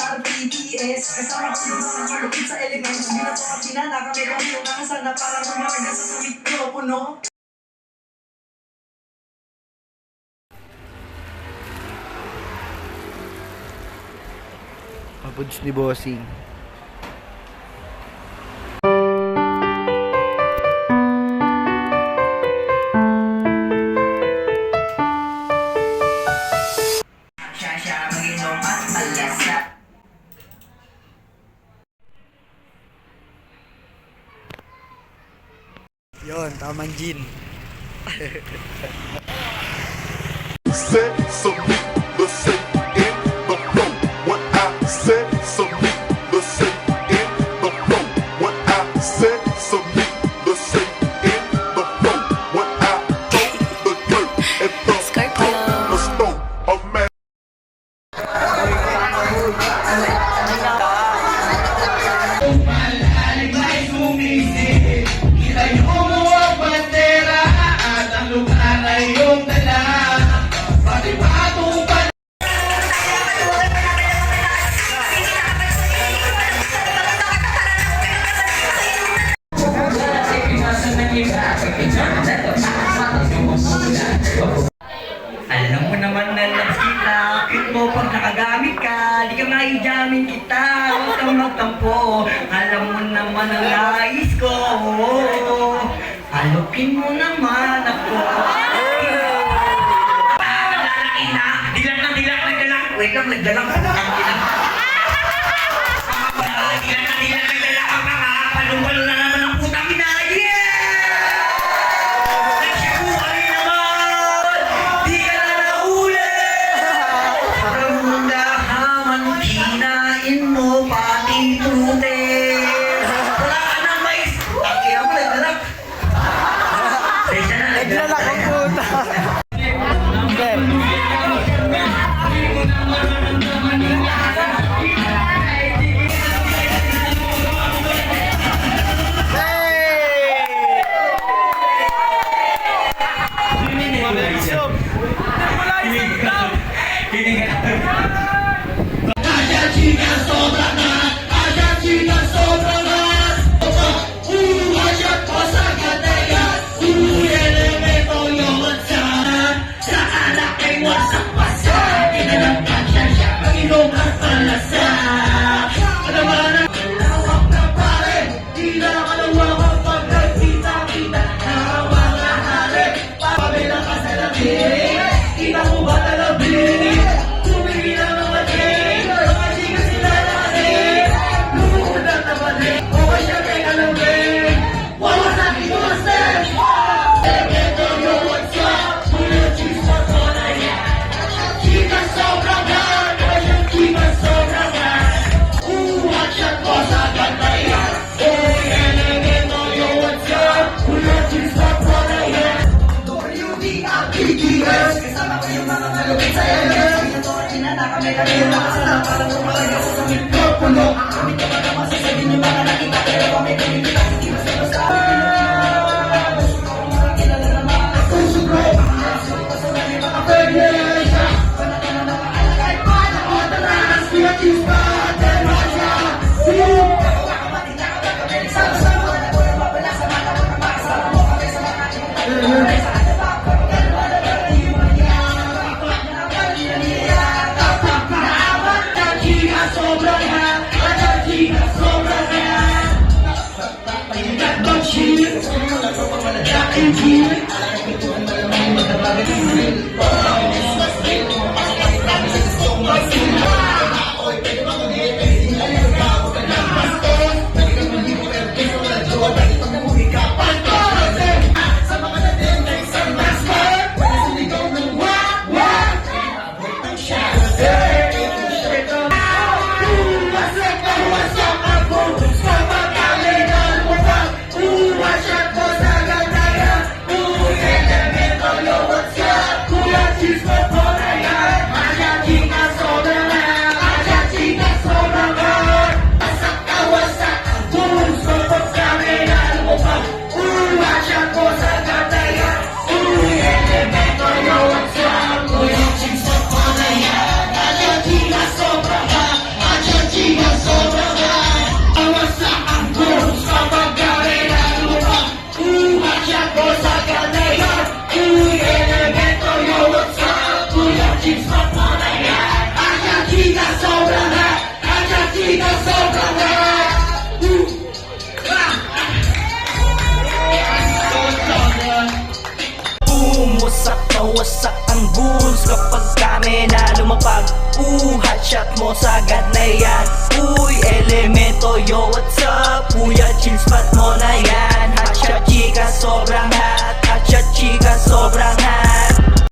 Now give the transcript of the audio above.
RTTS. Kasama ko yung mga kalupit sa elements. Binato at pinana kami kami yung nakasana para rumarga sa mikropono. Papuds ni Bossing. Yon, tamang gin. Said some the say in the flow. What I said some the say in the flow. What I said some the say in the flow. What I told the dirt and the stone of man. Alam mo naman na loves kita, cute mo pag nakagamit ka, di ka maijamin kita, huwag kang magtampo. Alam mo naman ang nais ko, alukin mo naman ako. Dilang, wait lang, nagdalang ka na ang dilang. Dilang, nagdalang ka na nga, palong-palong na naman ang putang ina. Naglalak ang puta. Kasama ko yung mga malupit sa elements. Binato at pinana kami kami yung nakasana para rumarga sa mikropono. Kami ka mga masasabihin yung mga nakita, pero kami kita hindi basta-basta. Kilala na mga kapuso bro. Pasalan yung mga pwede. Panata na nakaalagay pa na otanas. Pinag-use pa at dermasya. Kakapatid na kapag kami nagsama-sama. Ako na mapala sa mga makasama mo kami sa mga ating sa G-spot mo na yan. Hot chika, sobrang hot. Hot chika, sobrang hot. Wasak na wasak ang goons kapag kami na lumapag. Hotshot mo sagad na yan. Uy, elemento, yo, what's up? Kuya, chill spot mo na yan. Hotshot chika, sobrang hot. Hotshot chika, sobrang hot.